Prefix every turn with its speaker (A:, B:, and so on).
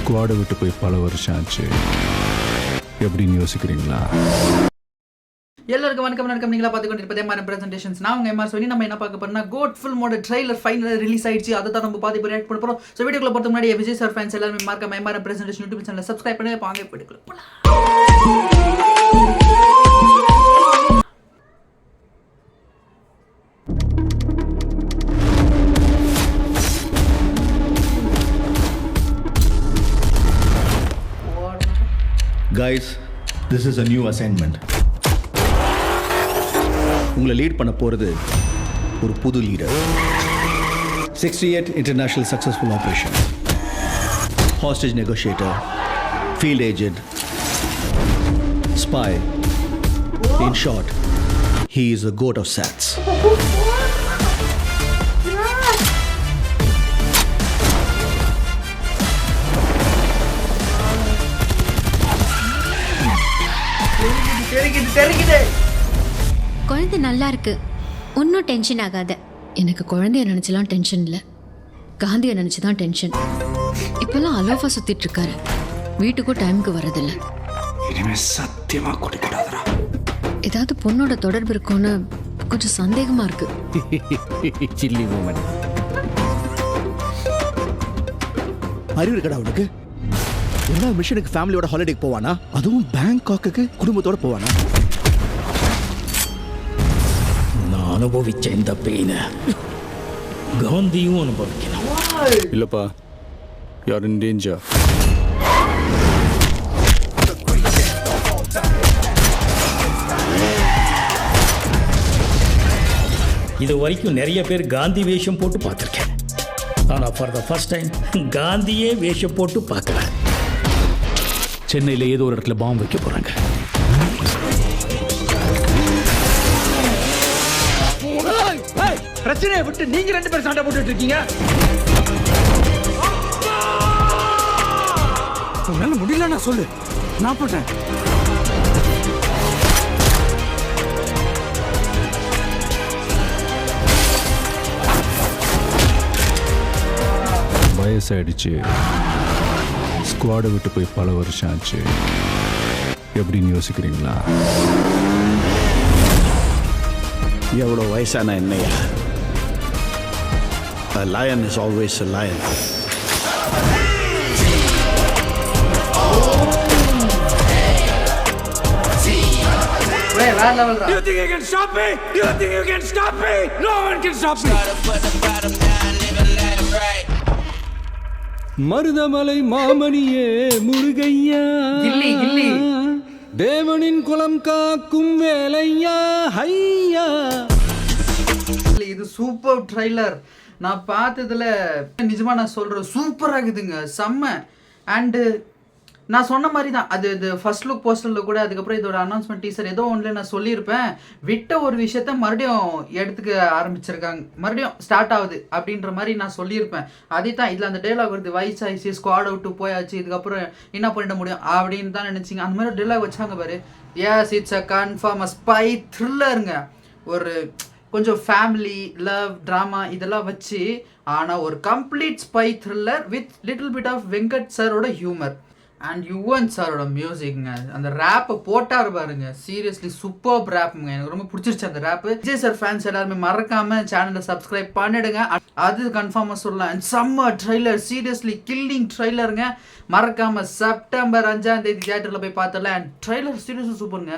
A: ஸ்குவாடை விட்டு போய் பல வருஷம் ஆச்சு. எப்படின்னு யோசிக்கிறீங்களா?
B: எல்லாருக்கும் வணக்கம். நீங்களா பார்த்து கொண்டிருப்பதே மாதிரி பிரசன்டேஷன்ஸ். நான் உங்க எம்ஆர் சொல்லி நம்ம என்ன பார்க்க போறோம்னா கோட் ஃபில்மோட ட்ரெய்லர் ஃபைனலாக ரிலீஸ் ஆயிடுச்சு. அதை தான் நம்ம பார்த்து ரியாக்ட் பண்ண போறோம். ஸோ வீடியோக்குள்ள போகிறதுக்கு முன்னாடி விஜய் சார் ஃபேன்ஸ் எல்லாரும் மறக்காம எம்ஆர் பிரசன்டேஷன் யூடியூப் சேனலை சப்ஸ்கிரைப் பண்ணி வாங்க வீடியோக்குள்ள போகலாம்.
C: Guys, this is a new assignment. உங்களை லீட் பண்ண போகிறது ஒரு புது leader. 68 international successful operations, hostage negotiator, field agent, spy. In short, he is a goat of SATs.
D: குழந்தை நல்லா இருக்கு, ஒன்றும் டென்ஷன் ஆகாத. எனக்கு குழந்தைய நினைச்சலாம் டென்ஷன் இல்லை, காந்தியை நினைச்சுதான் டென்ஷன். இப்பெல்லாம் அலோஃபா சுத்திட்டு இருக்காரு, வீட்டுக்கும் டைமுக்கு வரதில்லை.
E: இனிமே சத்தியமா குடிக்கூடாதுடா.
D: ஏதாவது பொண்ணோட தொடர்பு இருக்கும்னு கொஞ்சம் சந்தேகமா இருக்கு.
E: Silly moment.
C: அறிவு இருக்கடா உனக்கு? எல்லா மிஷனுக்கு ஃபேமிலியோட ஹாலிடேக்கு போவானா? அதுவும் பேங்காக்கு குடும்பத்தோட போவானா?
E: நான் அனுபவிச்ச இந்த பெயினை காந்தியும் அனுபவிக்கணும்.
A: இல்லப்பா, யார் இன் டேஞ்சர்.
E: இது வரைக்கும் நிறைய பேர் காந்தி வேஷம் போட்டு பார்த்துருக்கேன். ஆனால் ஃபார் த ஃபர்ஸ்ட் டைம் காந்தியே வேஷம் போட்டு பார்க்கல. சென்னையில் ஏதோ ஒரு இடத்துல பாம்பு வைக்க போகிறாங்க. பிரச்சனையை விட்டு நீங்க 2 பேரும் சண்டை போட்டுட்டு இருக்கீங்க. உன்னால முடியல, நான் சொல்லு, நான் போட்டேன்.
A: வயசாயிடுச்சு, ஸ்குவாடை விட்டு போய் பல வருஷம் ஆச்சு. எப்படின்னு யோசிக்கிறீங்களா?
C: எவ்வளோ வயசான என்னையா? A lion is always a lion.
B: வேற லெவல் தான்.
E: You think you can stop me? You think you can stop me? No one can stop me.
F: Maruthamalai மாமணியே முருகையா,
B: கில்லி
F: தேவனின் குலம் காக்கும் வேலையா, ஹையா.
B: இது சூப்பர் ட்ரைலர். நான் பார்த்ததுல நிஜமா நான் சொல்றேன், சூப்பராக இருக்குதுங்க, செம்ம. அண்டு நான் சொன்ன மாதிரி தான் அது இது ஃபர்ஸ்ட் லுக் போஸ்டரில் கூட, அதுக்கப்புறம் இதோட அனௌன்ஸ்மெண்ட் டீசர் ஏதோ ஒன்றில் நான் சொல்லியிருப்பேன். விட்ட ஒரு விஷயத்த மறுபடியும் எடுத்துக்க ஆரம்பிச்சிருக்காங்க, மறுபடியும் ஸ்டார்ட் ஆகுது அப்படின்ற மாதிரி நான் சொல்லியிருப்பேன். அதே தான் இதில் அந்த டைலாக் வருது, வயசாயிடுச்சு, ஸ்குவாட் அவுட்டு போயாச்சு, இதுக்கப்புறம் என்ன பண்ணிட முடியும் அப்படின்னு தான் நினச்சிங்க. அந்த மாதிரி டைலாக் வச்சாங்க பாரு. Yes, it's a confirm spy த்ரில்லருங்க. ஒரு கொஞ்சம் ஃபேமிலி லவ் ட்ராமா இதெல்லாம் வச்சு, ஆனால் ஒரு complete spy thriller with little bit of Venkat சாரோட ஹியூமர் அண்ட் யுவன் சாரோட மியூசிக்ங்க. அந்த ரேப்பை போட்டார் பாருங்க, சீரியஸ்லி சூப்பர் ரேப்புங்க. எனக்கு ரொம்ப பிடிச்சிருச்சு அந்த ரேப்பு. விஜய் சார் ஃபேன்ஸ் எல்லாருமே மறக்காம சேனலை சப்ஸ்கிரைப் பண்ணிடுங்க. அது கன்ஃபார்மாக சொல்லலாம். அண்ட் செம்ம ட்ரைலர், சீரியஸ்லி கில்லிங் ட்ரைலருங்க. மறக்காம செப்டம்பர் 5 தியேட்டரில் போய் பார்த்துடலாம். அண்ட் ட்ரைலர் சீரியஸ்லி சூப்பருங்க.